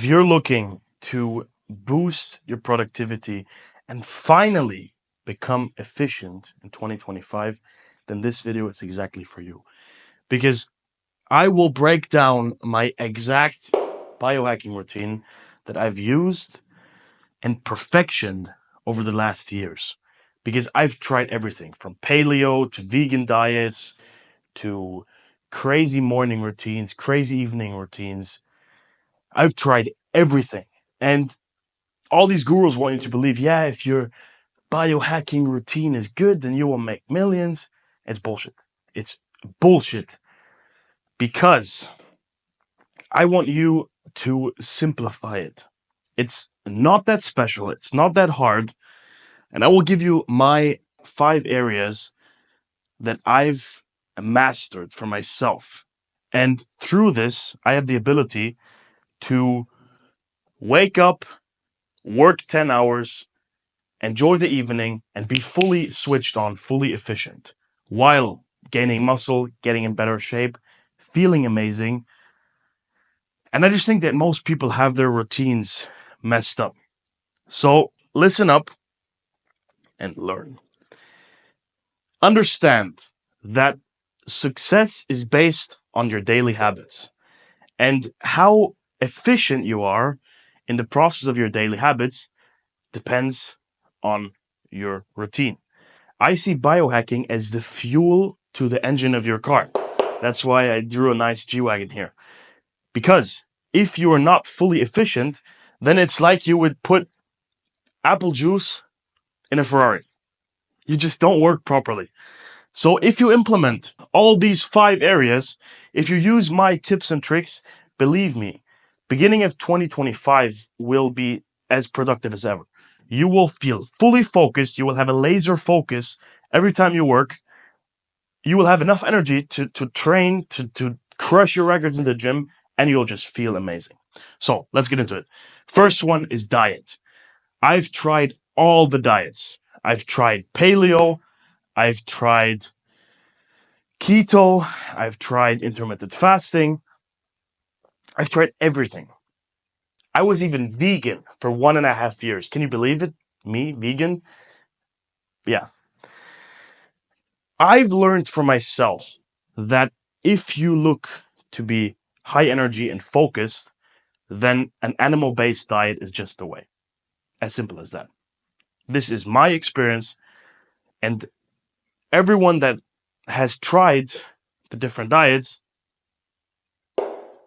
you're looking to boost your productivity and finally become efficient in 2025, then this video is exactly for you. Because I will break down my exact biohacking routine that I've used and perfectioned over the last years. Because I've tried everything from paleo to vegan diets to crazy morning routines, crazy evening routines. I've tried everything. And all these gurus want you to believe, yeah, if your biohacking routine is good, then you will make millions. It's bullshit. It's bullshit. Because I want you to simplify it. It's not that special. It's not that hard. And I will give you my 5 areas that I've mastered for myself. And through this, I have the ability to wake up, work 10 hours, enjoy the evening, and be fully switched on, fully efficient, while gaining muscle, getting in better shape, feeling amazing. And I just think that most people have their routines messed up. So listen up and learn. Understand that success is based on your daily habits, and how efficient you are in the process of your daily habits depends on your routine. I see biohacking as the fuel to the engine of your car. That's why I drew a nice G-Wagon here. Because if you are not fully efficient, then it's like you would put apple juice in a Ferrari. You just don't work properly. So if you implement all these 5 areas, if you use my tips and tricks, believe me, beginning of 2025 will be as productive as ever. You will feel fully focused. You will have a laser focus every time you work. You will have enough energy to train, to crush your records in the gym, and you'll just feel amazing. So let's get into it. First one is diet. I've tried all the diets. I've tried paleo. I've tried keto. I've tried intermittent fasting. I've tried everything. I was even vegan for 1.5 years. Can you believe it? Me, vegan? Yeah. I've learned for myself that if you look to be high energy and focused, then an animal-based diet is just the way. As simple as that. This is my experience, and everyone that has tried the different diets,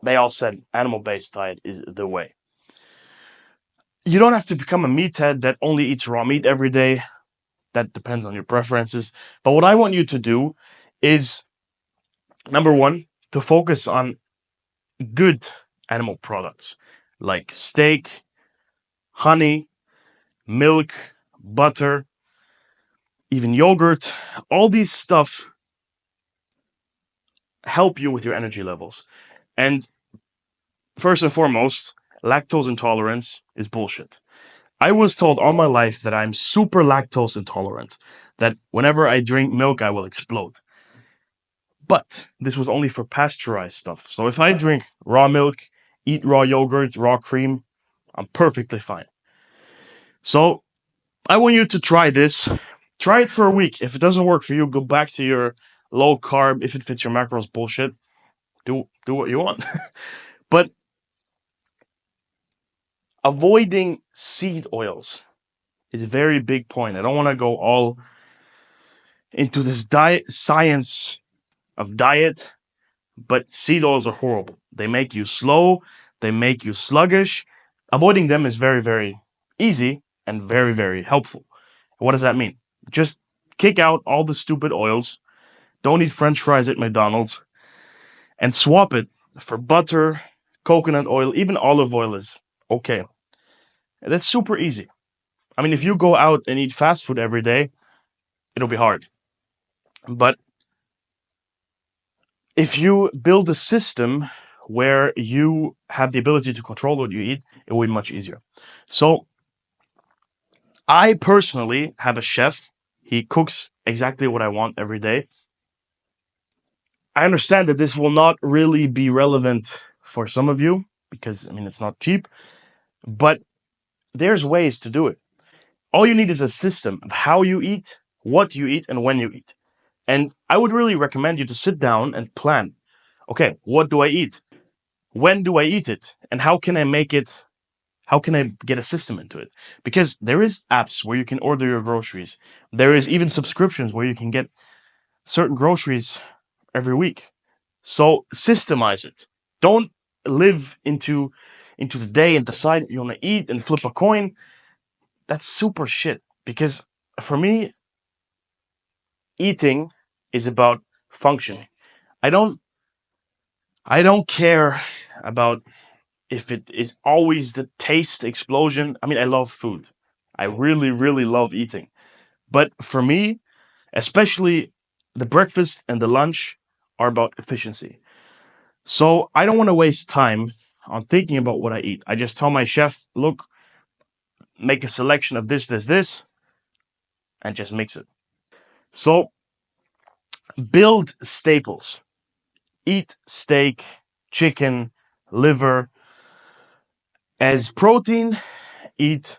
they all said animal-based diet is the way. You don't have to become a meathead that only eats raw meat every day. That depends on your preferences. But what I want you to do is, number one, to focus on good animal products like steak, honey, milk, butter, even yogurt. All these stuff help you with your energy levels. And first and foremost, lactose intolerance is bullshit. I was told all my life that I'm super lactose intolerant, that whenever I drink milk, I will explode. But this was only for pasteurized stuff. So if I drink raw milk, eat raw yogurt, raw cream, I'm perfectly fine. So I want you to try this. Try it for a week. If it doesn't work for you, go back to your low carb, if it fits your macros bullshit. Do what you want. But avoiding seed oils is a very big point. I don't want to go all into this diet science of diet, but seed oils are horrible. They make you slow, they make you sluggish. Avoiding them is very, very easy and very, very helpful. What does that mean? Just kick out all the stupid oils. Don't eat French fries at McDonald's, and swap it for butter, coconut oil, even olive oil is okay. And that's super easy. I mean, if you go out and eat fast food every day, it'll be hard. But if you build a system where you have the ability to control what you eat, it will be much easier. So I personally have a chef. He cooks exactly what I want every day. I understand that this will not really be relevant for some of you, because, I mean, it's not cheap, but there's ways to do it. All you need is a system of how you eat, what you eat, and when you eat. And I would really recommend you to sit down and plan. Okay, what do I eat? When do I eat it? And how can I make it? How can I get a system into it? Because there is apps where you can order your groceries. There is even subscriptions where you can get certain groceries every week. So systemize it. Don't live into the day and decide you want to eat and flip a coin. That's super shit. Because for me, eating is about functioning. I don't I don't care about if it is always the taste explosion. I mean, I love food. I really, really love eating. But for me, especially the breakfast and the lunch are about efficiency. So I don't want to waste time on thinking about what I eat. I just tell my chef, look, make a selection of this, and just mix it. So build staples. Eat steak, chicken, liver. As protein, eat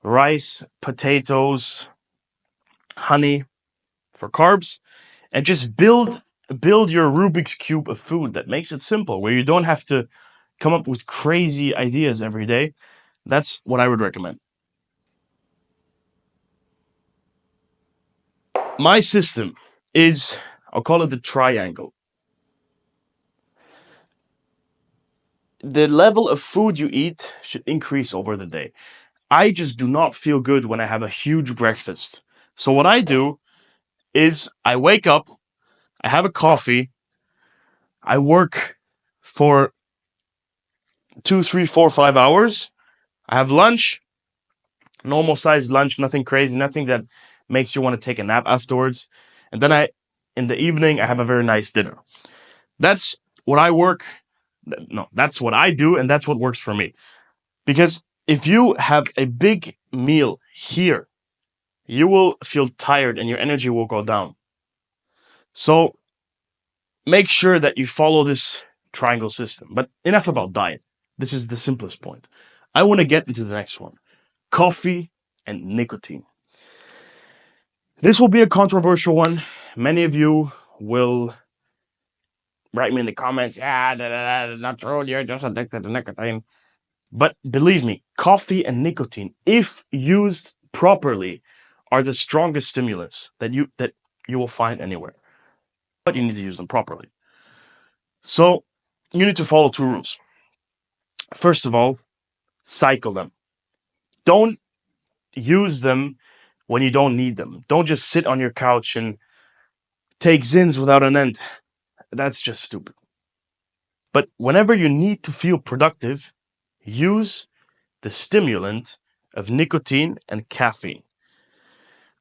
rice, potatoes, honey for carbs, and just build your Rubik's cube of food that makes it simple, where you don't have to come up with crazy ideas every day. That's what I would recommend. My system is, I'll call it the triangle. The level of food you eat should increase over the day. I just do not feel good when I have a huge breakfast. So what I do is I wake up, I have a coffee, I work for 2, 3, 4, 5 hours. I have lunch, normal sized lunch, nothing crazy, nothing that makes you want to take a nap afterwards. And then in the evening, I have a very nice dinner. That's what I work. No, that's what I do, and that's what works for me. Because if you have a big meal here, you will feel tired and your energy will go down. So make sure that you follow this triangle system. But enough about diet. This is the simplest point. I want to get into the next one: coffee and nicotine. This will be a controversial one. Many of you will write me in the comments, yeah, not true, you're just addicted to nicotine. But believe me, coffee and nicotine, if used properly, are the strongest stimulants that you will find anywhere. But you need to use them properly. So you need to follow two rules. First of all, cycle them. Don't use them when you don't need them. Don't just sit on your couch and take Zins without an end. That's just stupid. But whenever you need to feel productive, use the stimulant of nicotine and caffeine.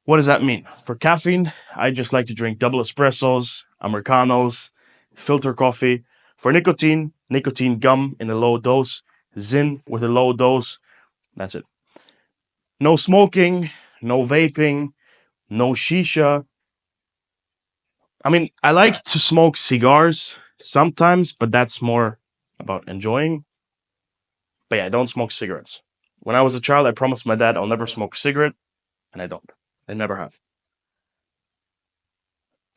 What does that mean? For caffeine, I just like to drink double espressos, Americanos, filter coffee. For nicotine, nicotine gum in a low dose, Zyn with a low dose. That's it. No smoking, no vaping, no shisha. I mean, I like to smoke cigars sometimes, but that's more about enjoying. But yeah, I don't smoke cigarettes. When I was a child, I promised my dad I'll never smoke a cigarette, and I don't. I never have.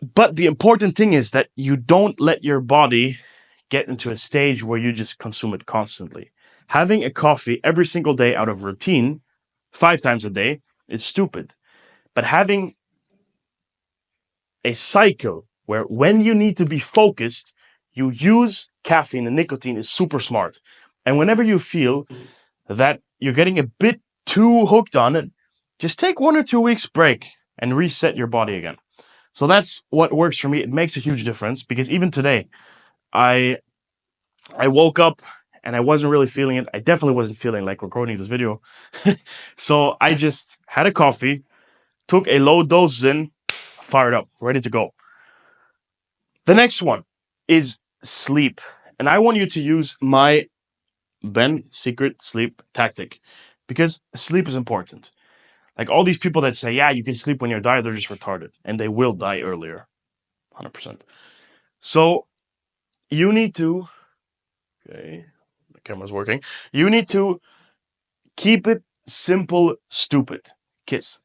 But the important thing is that you don't let your body get into a stage where you just consume it constantly. Having a coffee every single day out of routine, 5 times a day, is stupid. But having a cycle where when you need to be focused, you use caffeine and nicotine is super smart. And whenever you feel that you're getting a bit too hooked on it, just take 1 or 2 weeks break and reset your body again. So that's what works for me. It makes a huge difference because even today, I woke up and I wasn't really feeling it. I definitely wasn't feeling like recording this video. So I just had a coffee, took a low dose in, fired up, ready to go. The next one is sleep. And I want you to use my Ben secret sleep tactic because sleep is important. Like all these people that say, yeah, you can sleep when you're tired, they're just retarded and they will die earlier. 100%. So you need to, okay. camera's working. You need to keep it simple, stupid. Kiss.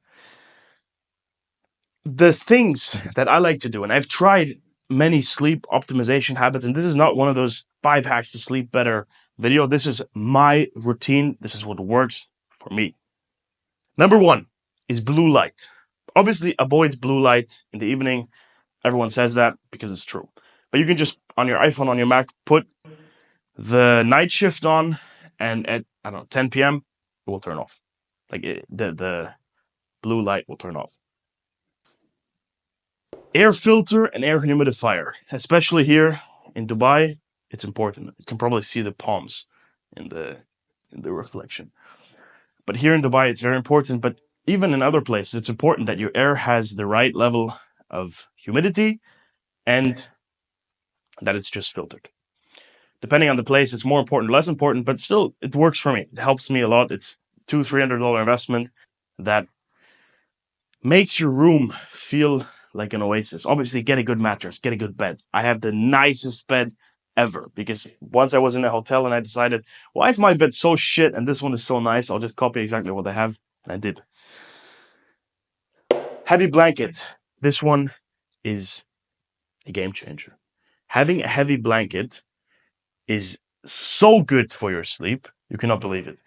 The things that I like to do, and I've tried many sleep optimization habits, and this is not one of those 5 hacks to sleep better video. This is my routine. This is what works for me. Number 1 is blue light. Obviously, avoid blue light in the evening. Everyone says that because it's true. But you can just, on your iPhone, on your Mac, put the night shift on, and at, I don't know, 10 p.m., it will turn off. Like the blue light will turn off. Air filter and air humidifier, especially here in Dubai, it's important. You can probably see the palms in the reflection. But here in Dubai, it's very important. But even in other places, it's important that your air has the right level of humidity and that it's just filtered. Depending on the place, it's more important, less important, but still, it works for me. It helps me a lot. It's $200-300 investment that makes your room feel like an oasis. Obviously, get a good mattress, get a good bed. I have the nicest bed ever because once I was in a hotel and I decided, why is my bed so shit and this one is so nice? I'll just copy exactly what I have, and I did. Heavy blanket. This one is a game changer. Having a heavy blanket is so good for your sleep. You cannot believe it.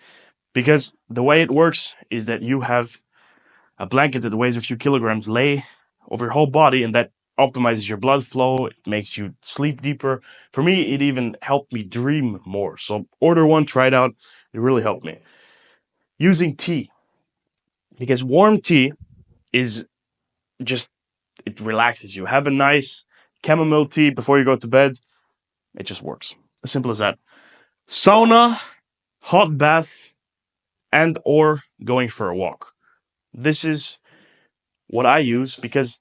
Because the way it works is that you have a blanket that weighs a few kilograms lay over your whole body, and that optimizes your blood flow. It makes you sleep deeper. For me, it even helped me dream more. So order one, try it out. It really helped me. Using tea. Because warm tea is just, it relaxes you. Have a nice chamomile tea before you go to bed. It just works. As simple as that. Sauna, hot bath, and or going for a walk. This is what I use because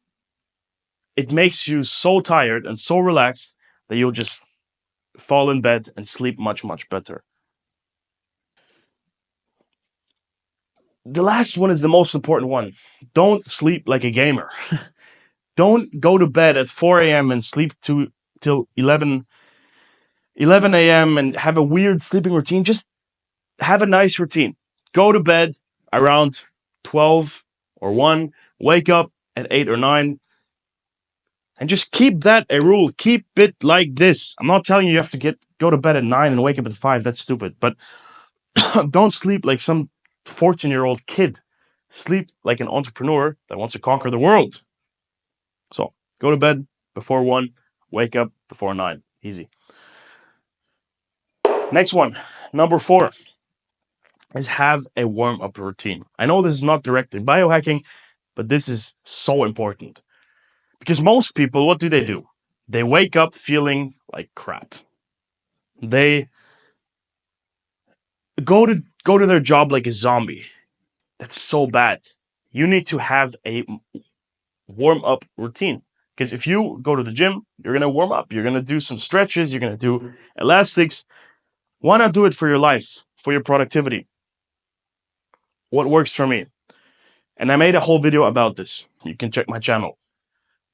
it makes you so tired and so relaxed that you'll just fall in bed and sleep much, much better. The last one is the most important one. Don't sleep like a gamer. Don't go to bed at 4 a.m. and sleep till 11 a.m. and have a weird sleeping routine. Just have a nice routine. Go to bed around 12 or 1. Wake up at 8 or 9. And just keep that a rule. Keep it like this. I'm not telling you have to go to bed at 9 and wake up at 5. That's stupid. But don't sleep like some 14-year-old kid. Sleep like an entrepreneur that wants to conquer the world. So go to bed before 1. Wake up before 9. Easy. Next one, number 4, is have a warm-up routine. I know this is not directly biohacking, but this is so important. Because most people, what do? They wake up feeling like crap. They go to their job like a zombie. That's so bad. You need to have a warm-up routine. Because if you go to the gym, you're going to warm up. You're going to do some stretches. You're going to do elastics. Why not do it for your life, for your productivity? What works for me? And I made a whole video about this. You can check my channel.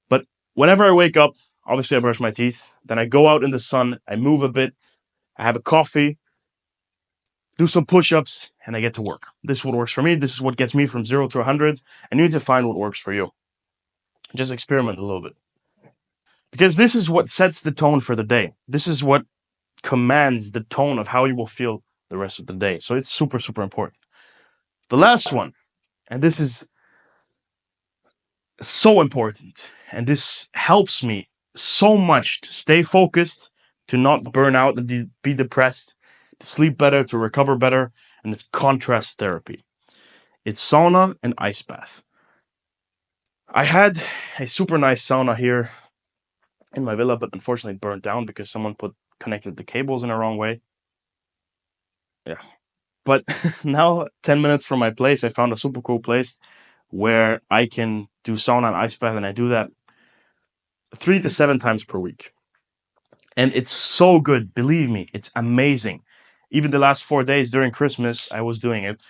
But whenever I wake up, obviously I brush my teeth. Then I go out in the sun. I move a bit. I have a coffee. Do some push-ups. And I get to work. This is what works for me. This is what gets me from 0 to 100. And you need to find what works for you. Just experiment a little bit. Because this is what sets the tone for the day. This is what commands the tone of how you will feel the rest of the day. So it's super, super important. The last one, and this is so important, and this helps me so much to stay focused, to not burn out and be depressed, to sleep better, to recover better, and it's contrast therapy. It's sauna and ice bath. I had a super nice sauna here in my villa, but unfortunately it burned down because someone connected the cables in the wrong way. Yeah. But now, 10 minutes from my place, I found a super cool place where I can do sauna and ice bath, and I do that 3 to 7 times per week. And it's so good. Believe me, it's amazing. Even the last 4 days during Christmas, I was doing it.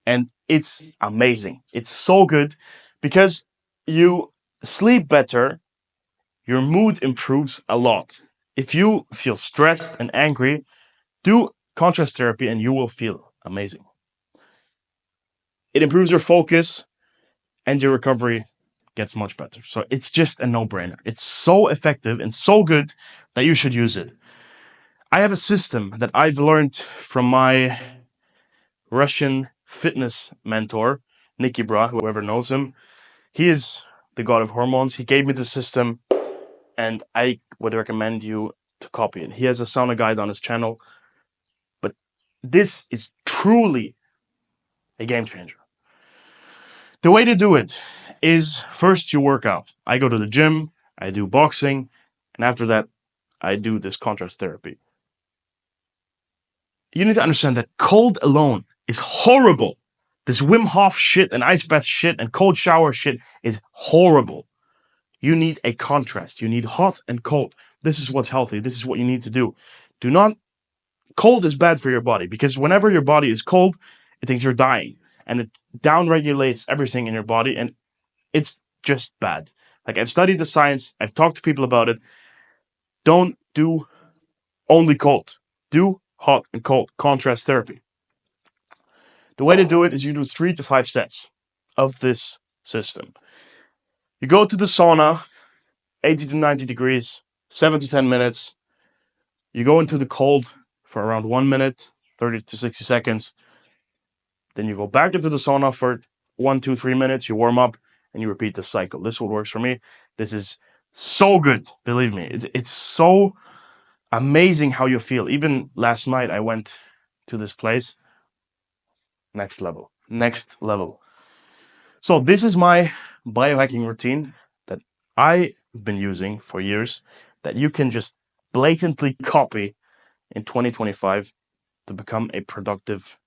And it's amazing. It's so good because you sleep better. Your mood improves a lot. If you feel stressed and angry, do contrast therapy and you will feel amazing. It improves your focus and your recovery gets much better. So it's just a no-brainer. It's so effective and so good that you should use it. I have a system that I've learned from my Russian fitness mentor, Nicky Bra, whoever knows him. He is the god of hormones. He gave me the system and I would recommend you to copy it. He has a sauna guide on his channel, but this is truly a game changer. The way to do it is first you work out. I go to the gym, I do boxing, and after that, I do this contrast therapy. You need to understand that cold alone is horrible. This Wim Hof shit and ice bath shit and cold shower shit is horrible. You need a contrast. You need hot and cold. This is what's healthy. This is what you need to do. Do not. Cold is bad for your body because whenever your body is cold, it thinks you're dying and it downregulates everything in your body and it's just bad. Like I've studied the science, I've talked to people about it. Don't do only cold. Do hot and cold contrast therapy. The way to do it is you do 3 to 5 sets of this system. You go to the sauna, 80 to 90 degrees, 7 to 10 minutes. You go into the cold for around 1 minute, 30 to 60 seconds. Then you go back into the sauna for 1, 2, 3 minutes. You warm up and you repeat the cycle. This is what works for me. This is so good. Believe me, it's so amazing how you feel. Even last night, I went to this place. Next level. Next level. So this is my biohacking routine that I've been using for years that you can just blatantly copy in 2025 to become a productive,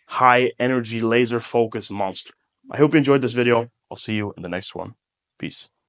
high energy, laser focused monster. I hope you enjoyed this video. I'll see you in the next one. Peace.